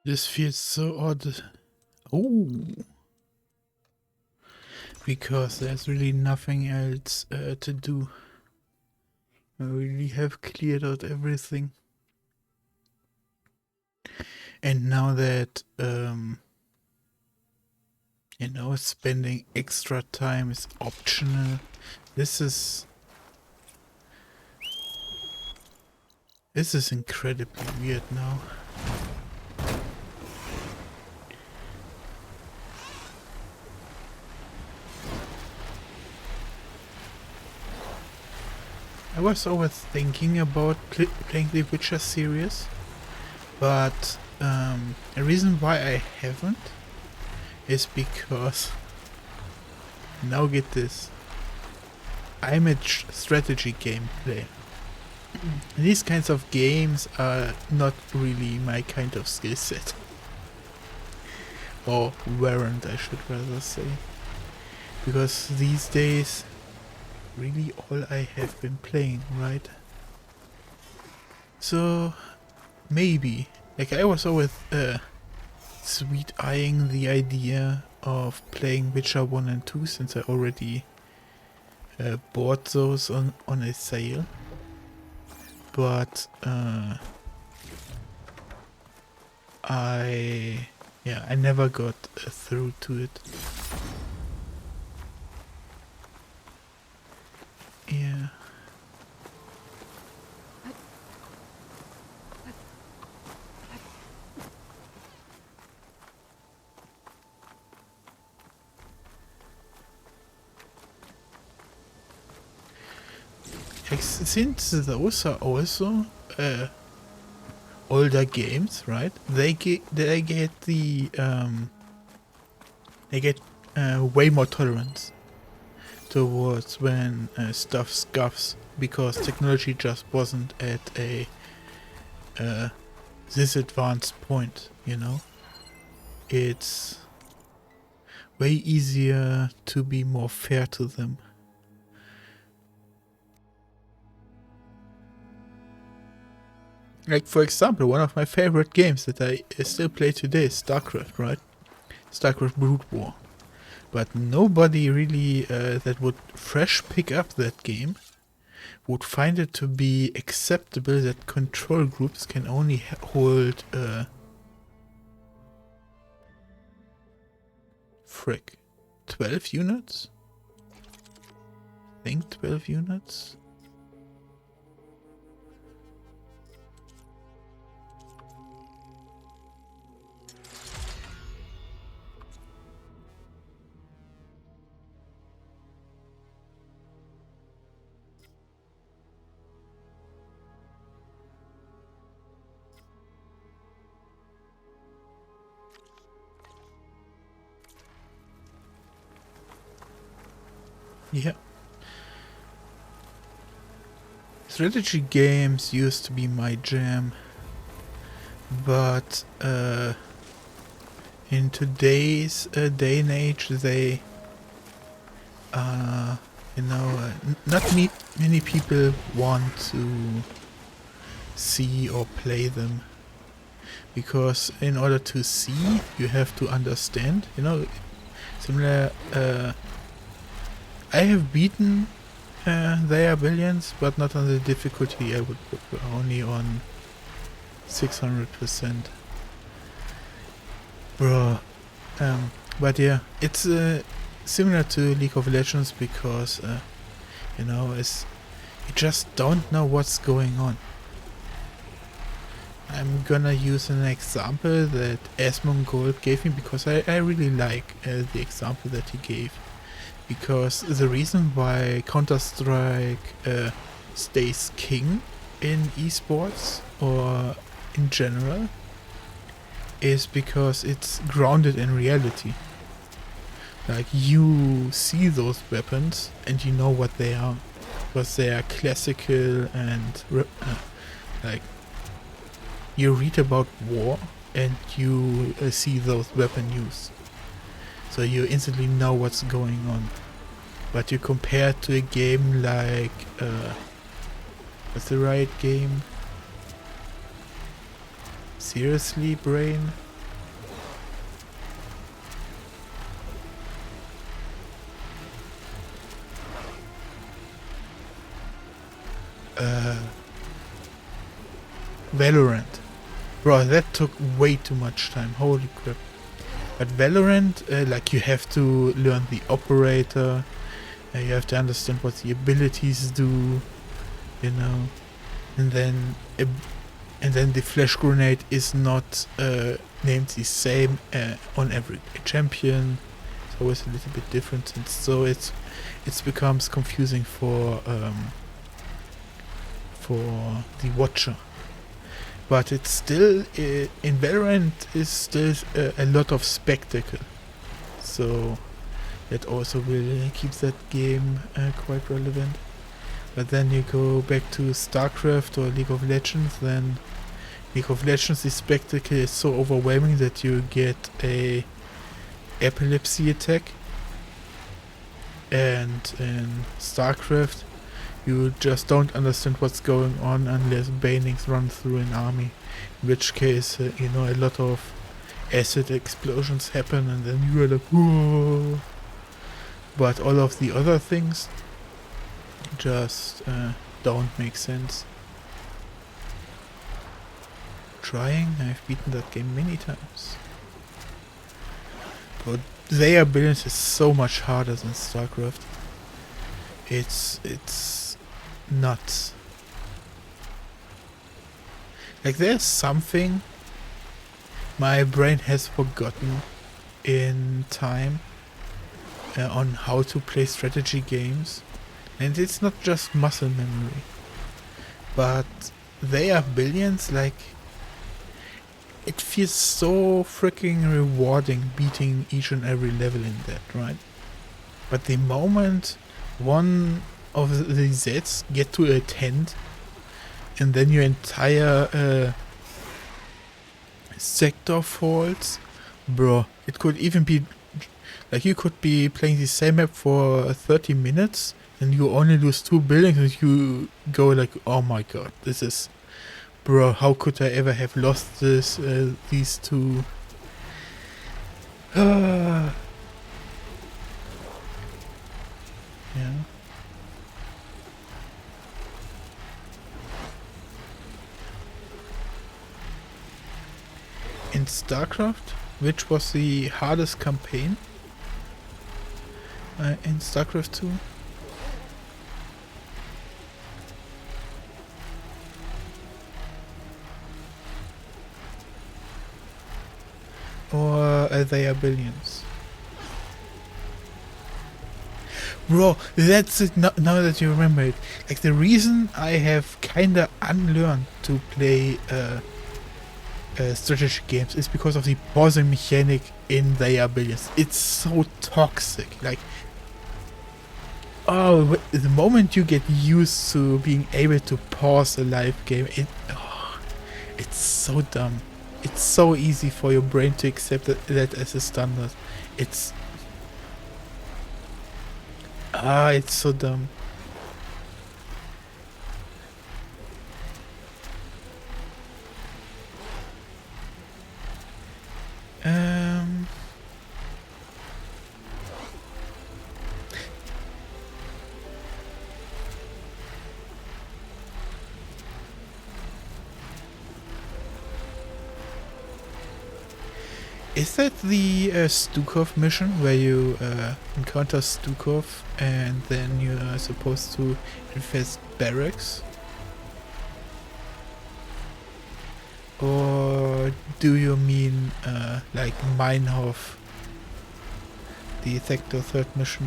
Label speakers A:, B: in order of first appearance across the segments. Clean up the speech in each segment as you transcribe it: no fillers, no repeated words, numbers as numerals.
A: This feels so odd. Oh, because there's really nothing else to do. I really have cleared out everything. And now that, spending extra time is optional, this is incredibly weird now. I was always thinking about playing the Witcher series, but a reason why I haven't is because, now get this, I'm a strategy game player. These kinds of games are not really my kind of skill set. Or weren't, I should rather say. Because these days, really all I have been playing, right? So, maybe. Like, I was always sweet eyeing the idea of playing Witcher 1 and 2 since I already bought those on a sale. But I never got through to it. Yeah. Since those are also older games, right? They get way more tolerance towards when stuff scuffs, because technology just wasn't at a this advanced point, you know? It's way easier to be more fair to them. Like, for example, one of my favorite games that I still play today is StarCraft, right? StarCraft Brood War. But nobody really that would fresh pick up that game would find it to be acceptable that control groups can only hold frick, 12 units? I think 12 units? Yeah. Strategy games used to be my jam, but in today's day and age, they, not many people want to see or play them, because in order to see, you have to understand. Similar. I have beaten their billions, but not on the difficulty I would put, only on 600%. Bro. But yeah, it's similar to League of Legends because, you just don't know what's going on. I'm gonna use an example that Asmongold gave me because I really like the example that he gave. Because the reason why Counter-Strike stays king in esports or in general is because it's grounded in reality. Like, you see those weapons and you know what they are, because they are classical and like, you read about war and you see those weapons used, so you instantly know what's going on. But you compare it to a game like what's the right game? Seriously, brain? Valorant. Bro, that took way too much time. Holy crap. But Valorant, like you have to learn the operator, you have to understand what the abilities do, you know, and then the flash grenade is not named the same on every champion. It's always a little bit different, and so it becomes confusing for the watcher. But it's still in Valorant is still a lot of spectacle, so that also will keep that game quite relevant. But then you go back to StarCraft or League of Legends, then League of Legends, the spectacle is so overwhelming that you get a epilepsy attack, and in StarCraft you just don't understand what's going on unless banings run through an army. In which case, a lot of acid explosions happen and then you are like, whoa. But all of the other things just don't make sense. Trying, I've beaten that game many times. But their balance is so much harder than StarCraft. It's nuts. Like there's something my brain has forgotten in time on how to play strategy games, and it's not just muscle memory, but they are billions. Like it feels so freaking rewarding beating each and every level in that, right? But the moment one of the Zs get to a 10, and then your entire sector falls, bro, it could even be like you could be playing the same map for 30 minutes and you only lose 2 buildings and you go like, oh my god, this is, bro, how could I ever have lost these two? Yeah. In StarCraft, which was the hardest campaign in StarCraft 2? Or they are billions? Bro, that's it. Now that you remember it, like the reason I have kinda unlearned to play strategy games is because of the pausing mechanic in They Are Billions. It's so toxic. Like, the moment you get used to being able to pause a live game, it's so dumb. It's so easy for your brain to accept that as a standard. It's so dumb. Is that the Stukov mission where you encounter Stukov and then you are supposed to infest barracks? Or do you mean like Meinhof, the Sector 3rd mission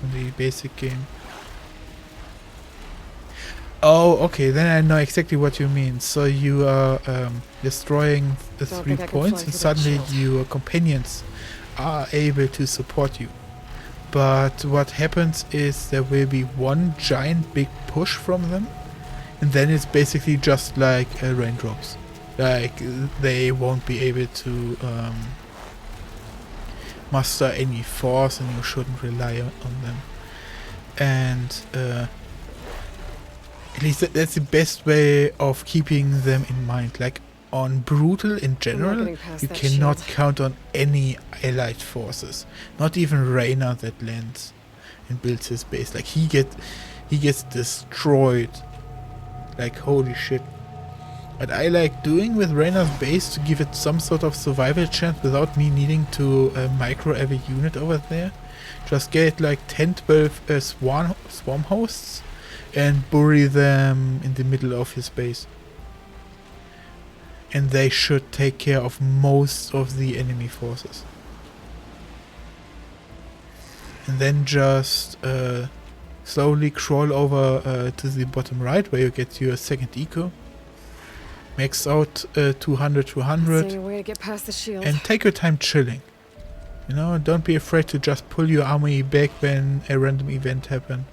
A: on the basic game? Oh, okay, then I know exactly what you mean. So you are destroying the 3 points and suddenly your companions are able to support you. But what happens is there will be one giant big push from them, and then it's basically just like raindrops. Like they won't be able to muster any force and you shouldn't rely on them. And at least that's the best way of keeping them in mind. Like on Brutal in general, you cannot count on any allied forces. Not even Reyna that lands and builds his base. Like he gets destroyed Like, holy shit. What I like doing with Reyna's base to give it some sort of survival chance without me needing to micro every unit over there. Just get like 10, 12 swarm hosts and bury them in the middle of his base. And they should take care of most of the enemy forces. And then just slowly crawl over to the bottom right where you get your second eco. Max out 200, 200.
B: Way to get past the shield.
A: And take your time chilling. You know, don't be afraid to just pull your army back when a random event happens.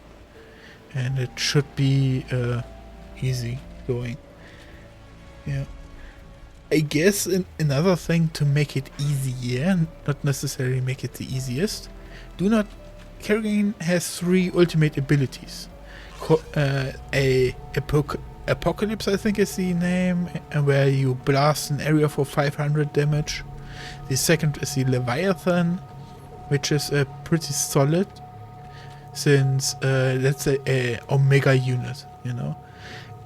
A: And it should be easy going. Yeah. I guess another thing to make it easier, not necessarily make it the easiest. Kerrigan has 3 ultimate abilities. Apocalypse, I think is the name, where you blast an area for 500 damage. The second is the Leviathan, which is pretty solid, since that's a Omega unit, you know.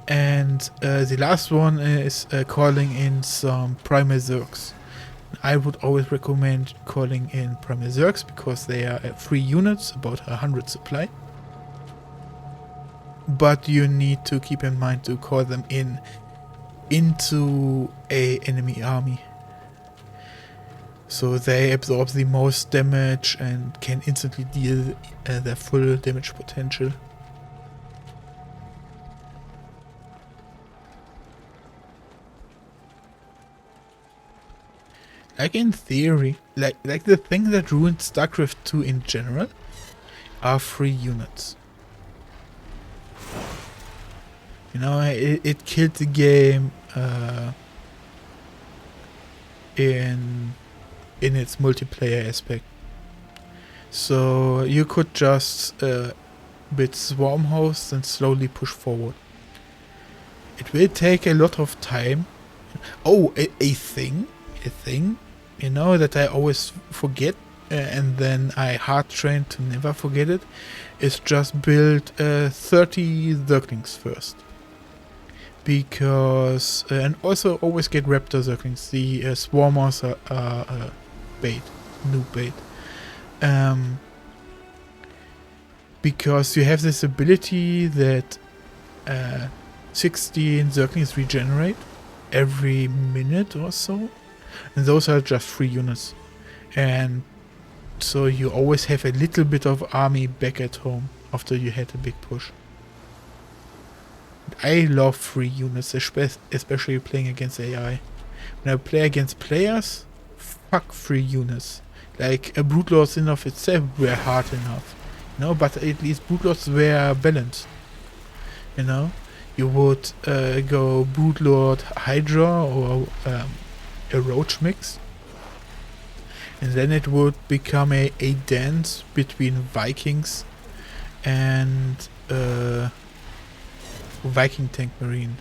A: And the last one is calling in some Primal Zergs. I would always recommend calling in Primal Zergs because they are 3 units, about 100 supply. But you need to keep in mind to call them into a enemy army. So they absorb the most damage and can instantly deal their full damage potential. Like in theory, like the thing that ruined StarCraft 2 in general are 3 units. You know, it killed the game in its multiplayer aspect. So you could just build swarm hosts and slowly push forward. It will take a lot of time. Oh, a thing, you know, that I always forget, and then I hard train to never forget it, is just build 30 Zerglings first. Because, and also always get Raptor Zerglings. The Swarmers are bait, noob bait. Because you have this ability that 16 Zerglings regenerate every minute or so. And those are just 3 units. And so you always have a little bit of army back at home after you had a big push. I love 3 units, especially playing against AI. When I play against players, fuck 3 units. Like a Brood Lords in of itself were hard enough. You know, but at least Brood Lords were balanced. You know? You would go Brood Lord Hydra or a Roach mix. And then it would become a dance between Vikings and Viking Tank Marine.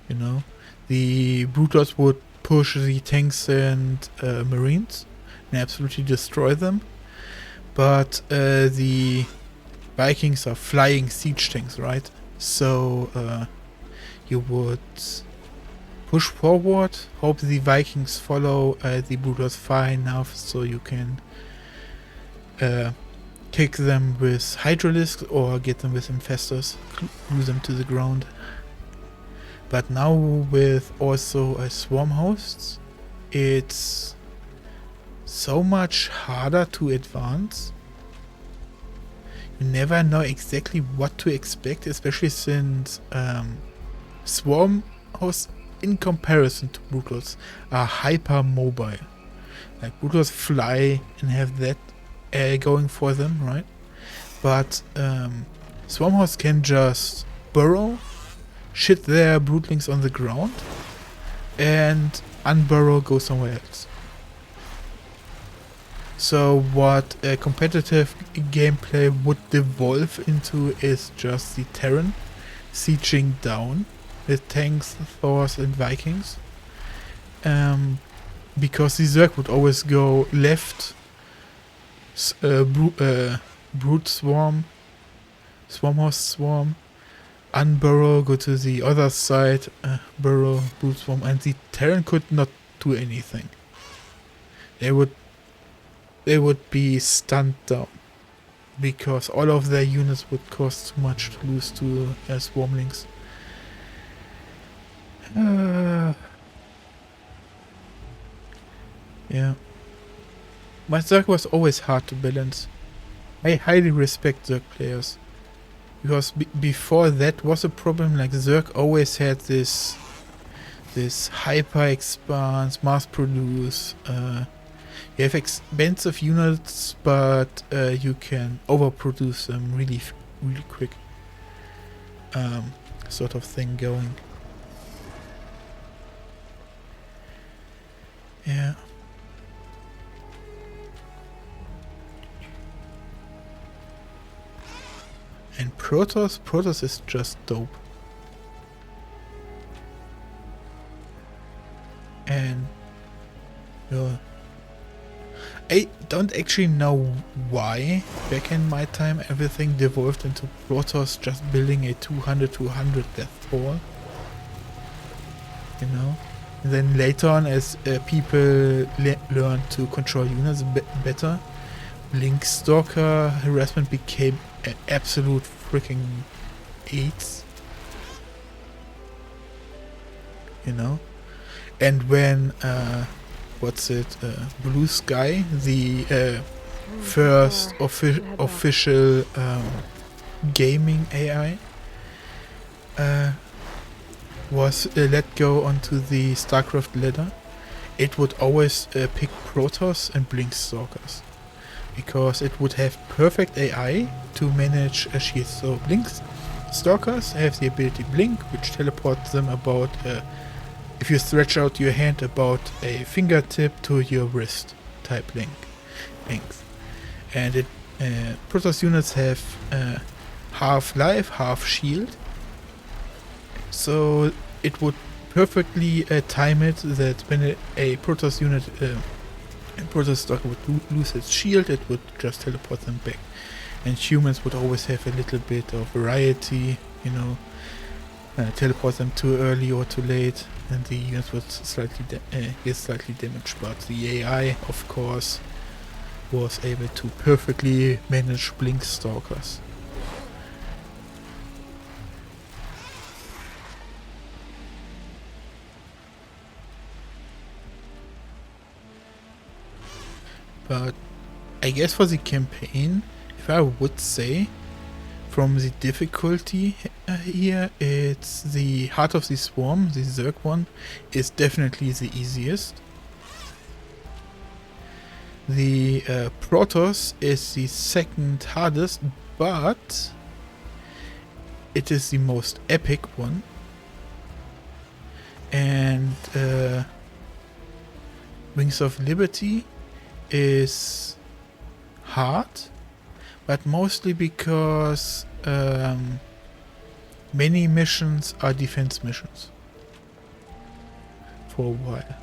A: You know? The Brood Lords would push the tanks and Marines and absolutely destroy them. But the Vikings are flying siege tanks, right? So you would push forward, hope the Vikings follow the Brood Lords far enough so you can kick them with Hydralisks or get them with Infestors, glue them to the ground. But now with also Swarm Hosts, it's so much harder to advance. You never know exactly what to expect, especially since Swarm Hosts in comparison to Brood Lords are hyper mobile. Like Brood Lords fly and have that going for them, right? But Swarm Hosts can just burrow, shit their broodlings on the ground, and unburrow, go somewhere else. So what a competitive gameplay would devolve into is just the Terran sieging down with tanks, Thors and Vikings. Because the Zerg would always go left, Brood Swarm, Swarm Host Swarm, unburrow, go to the other side, burrow, boot swarm, and the Terran could not do anything. They would be stunned down because all of their units would cost too much to lose to swarmlings. Yeah. My Zerg was always hard to balance. I highly respect Zerg players. Because before that was a problem, like Zerg always had this hyper expanse, mass produce. You have expensive units, but you can overproduce them really quick. Sort of thing going. Yeah. And Protoss is just dope. And I don't actually know why back in my time everything devolved into Protoss just building a 200 death ball. You know? And then later on, as people learned to control units better, Blink Stalker harassment became an absolute freaking AIDS. You know? And when, Blue Sky, the first official gaming AI, was let go onto the StarCraft ladder, it would always pick Protoss and Blink Stalkers. Because it would have perfect AI to manage shields. So Blink Stalkers have the ability Blink, which teleports them about, if you stretch out your hand, about a fingertip to your wrist type length. And Protoss units have half life, half shield. So it would perfectly time it that when a Protoss unit and Protoss Stalker would lose its shield, it would just teleport them back. And humans would always have a little bit of variety, you know, teleport them too early or too late, and the units would get slightly damaged. But the AI, of course, was able to perfectly manage Blink Stalkers. But I guess for the campaign, if I would say, from the difficulty here, it's the Heart of the Swarm, the Zerg one, is definitely the easiest. The Protoss is the second hardest, but it is the most epic one. And Wings of Liberty is hard, but mostly because many missions are defense missions for a while.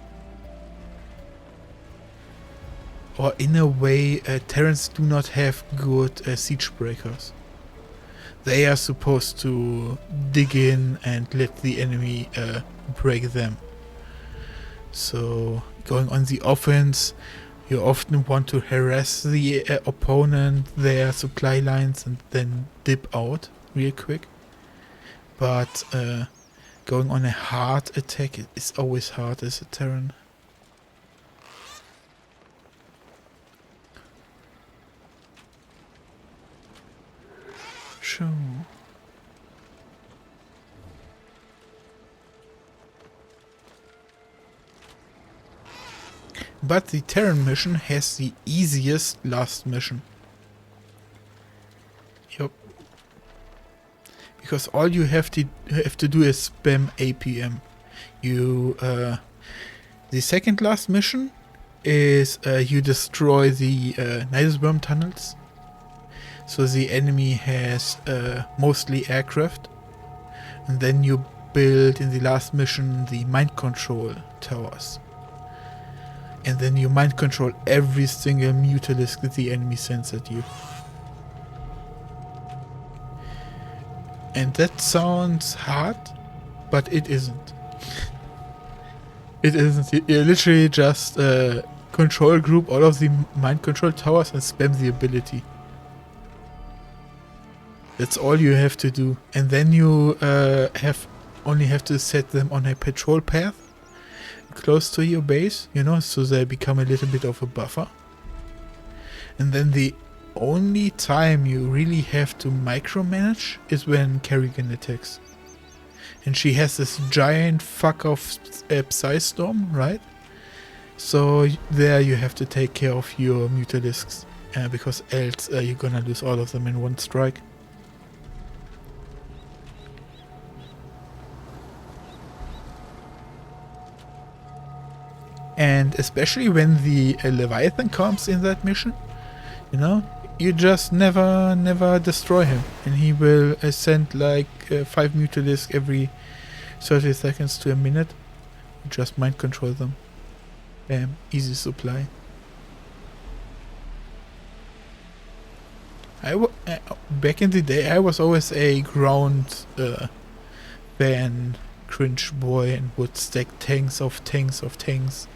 A: Or in a way, Terrans do not have good siege breakers. They are supposed to dig in and let the enemy break them. So going on the offense, you often want to harass the opponent, their supply lines, and then dip out real quick. But going on a hard attack is always hard as a Terran. Sure. But the Terran mission has the easiest last mission. Yup. Because all you have to do is spam APM. The second last mission is you destroy the Nidus Worm tunnels. So the enemy has mostly aircraft. And then you build in the last mission the mind control towers. And then you mind control every single mutalisk that the enemy sends at you. And that sounds hard, but it isn't. It isn't. You literally just control group all of the mind control towers and spam the ability. That's all you have to do. And then you only have to set them on a patrol path close to your base, you know, so they become a little bit of a buffer. And then the only time you really have to micromanage is when Kerrigan attacks. And she has this giant fuck off Psy Storm, right? So there you have to take care of your Mutalisks, because else you're gonna lose all of them in one strike. And especially when the Leviathan comes in that mission, you know, you just never destroy him, and he will send like 5 Mutalisks every 30 seconds to a minute. You just mind control them. Easy supply. Back in the day, I was always a ground fan, cringe boy, and would stack tanks of tanks.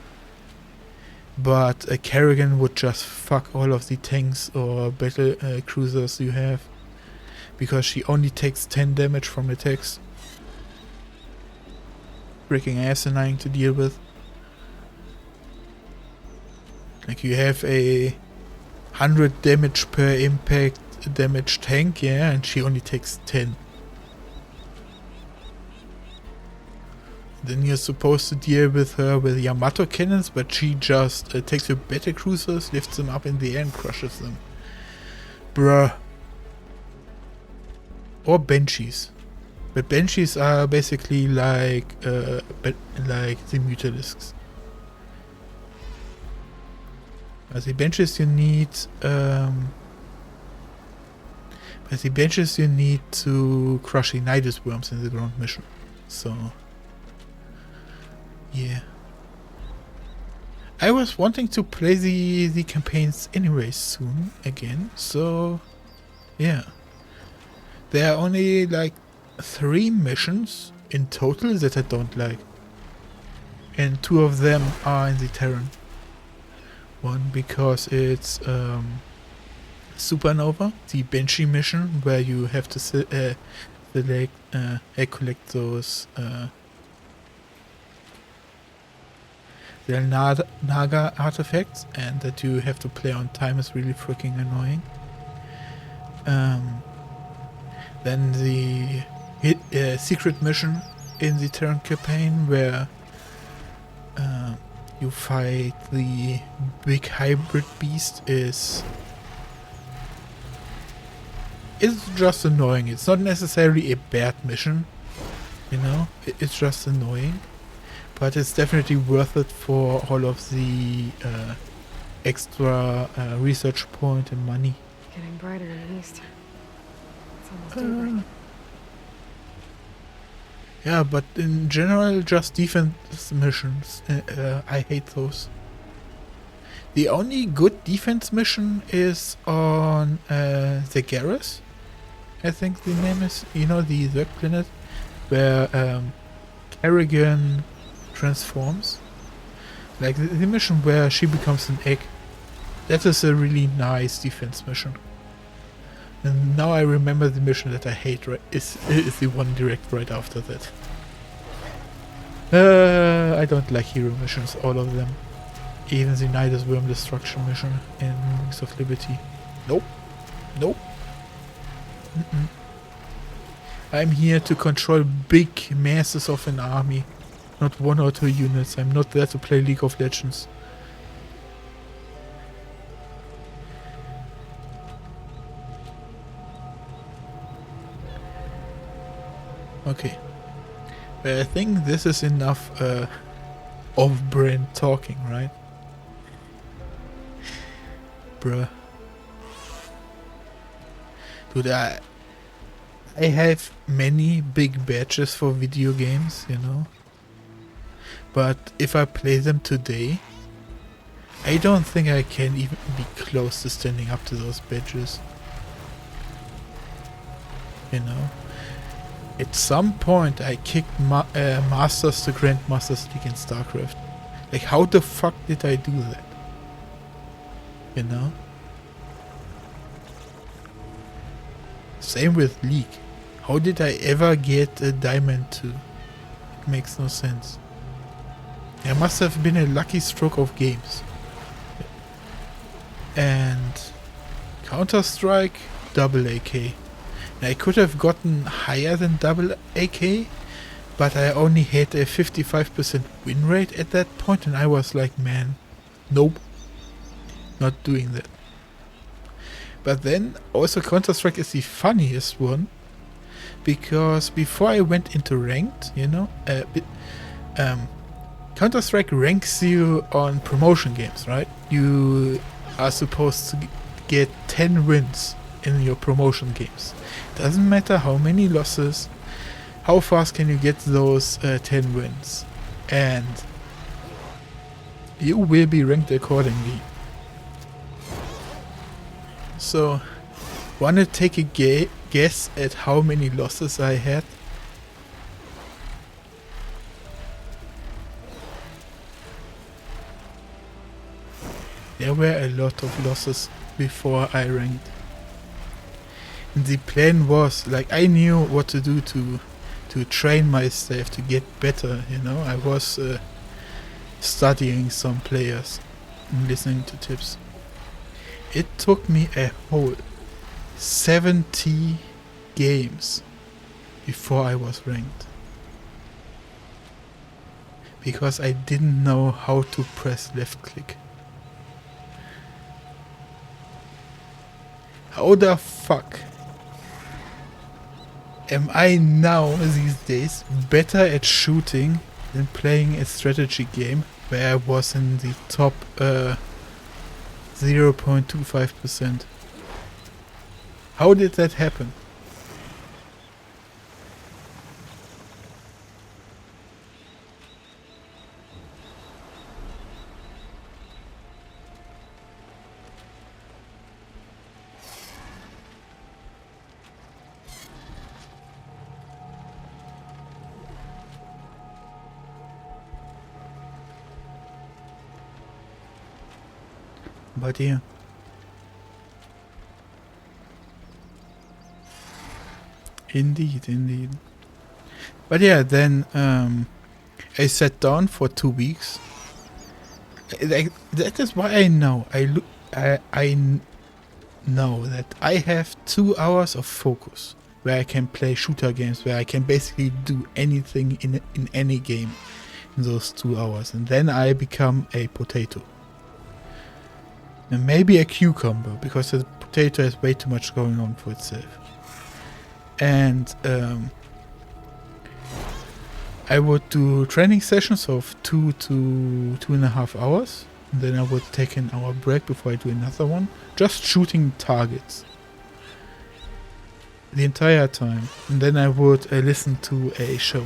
A: But Kerrigan would just fuck all of the tanks or battle cruisers you have, because she only takes 10 damage from attacks. Freaking asinine to deal with. Like, you have a 100 damage per impact damage tank, yeah, and she only takes 10. Then you're supposed to deal with her with Yamato cannons, but she just takes your battle cruisers, lifts them up in the air and crushes them. Bruh. Or Banshees. But Banshees are basically like the Mutalisks. As the Banshees you need to crush the Nidus worms in the ground mission. So yeah. I was wanting to play the campaigns anyway soon again, so yeah. There are only like 3 missions in total that I don't like. And 2 of them are in the Terran. One because it's Supernova, the Banshee mission, where you have to collect those the Naga artifacts, and that you have to play on time is really freaking annoying. Then the secret mission in the Terran campaign, where you fight the big hybrid beast, is just annoying. It's not necessarily a bad mission, you know, it's just annoying. But it's definitely worth it for all of the extra research point and money.
B: Getting brighter in the east. It's almost daybreak.
A: Yeah, but in general, just defense missions. I hate those. The only good defense mission is on the Garrus, I think the name is. You know, the Zerg planet, where Kerrigan transforms. Like the mission where she becomes an egg. That is a really nice defense mission. And now I remember the mission that I hate is the one direct right after that. I don't like hero missions, all of them. Even the Nidus Worm Destruction mission in Wings of Liberty. Nope. Nope. I'm here to control big masses of an army. Not 1 or 2 units. I'm not there to play League of Legends. Okay. But I think this is enough off-brand talking, right? Bruh. Dude, I have many big badges for video games, you know? But if I play them today, I don't think I can even be close to standing up to those badges. You know? At some point, I kicked Masters to Grandmasters League in StarCraft. Like, how the fuck did I do that? You know? Same with League. How did I ever get a Diamond 2? It makes no sense. There must have been a lucky stroke of games. And Counter-Strike, double AK. I could have gotten higher than double AK, but I only had a 55% win rate at that point, and I was like, man, nope, not doing that. But then also Counter-Strike is the funniest one, because before I went into ranked, you know, Counter-Strike ranks you on promotion games, right? You are supposed to get 10 wins in your promotion games. Doesn't matter how many losses, how fast can you get those 10 wins, and you will be ranked accordingly. So, wanna take a guess at how many losses I had? There were a lot of losses before I ranked. And the plan was, like, I knew what to do to train myself to get better, you know. I was studying some players and listening to tips. It took me a whole 70 games before I was ranked. Because I didn't know how to press left click. How the fuck am I now, these days, better at shooting than playing a strategy game where I was in the top 0.25%? How did that happen? But yeah. Indeed. But yeah, then I sat down for 2 weeks. That is why I know. I know that I have 2 hours of focus where I can play shooter games, where I can basically do anything in any game in those 2 hours, and then I become a potato. And maybe a cucumber, because the potato has way too much going on for itself. And I would do training sessions of 2 to 2.5 hours. And then I would take an hour break before I do another one. Just shooting targets. The entire time. And then I would listen to a show.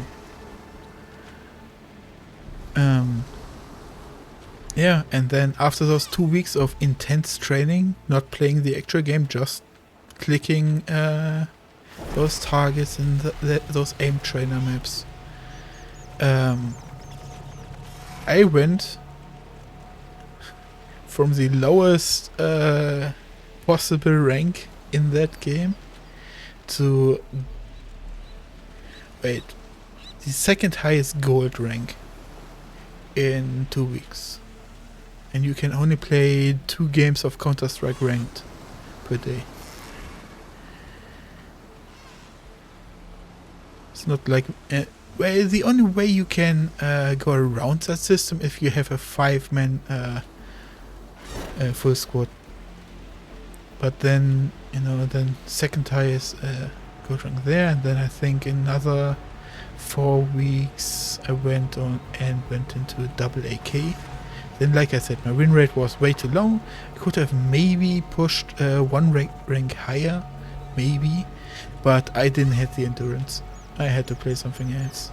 A: Yeah, and then after those 2 weeks of intense training, not playing the actual game, just clicking those targets in those aim trainer maps, I went from the lowest possible rank in that game to the second highest gold rank in 2 weeks. And you can only play 2 games of Counter-Strike ranked per day. It's not like... well, the only way you can go around that system if you have a 5-man full squad. But then, you know, then second highest gold rank there, and then I think another 4 weeks I went on and went into double AK. Then, like I said, my win rate was way too low. I could have maybe pushed 1 rank higher, maybe, but I didn't have the endurance. I had to play something else.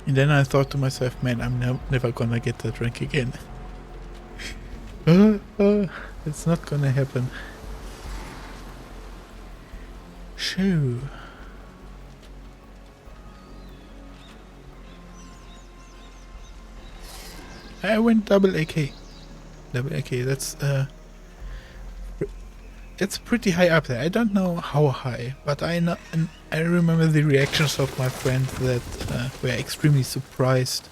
A: And then I thought to myself, man, I'm never gonna get that rank again. It's not gonna happen. Shoo. I went double AK. Double AK, it's pretty high up there. I don't know how high, but I know, and I remember the reactions of my friends that were extremely surprised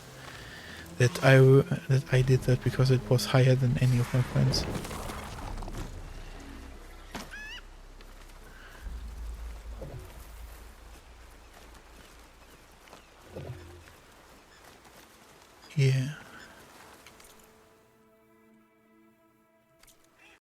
A: that I did that because it was higher than any of my friends. Yeah.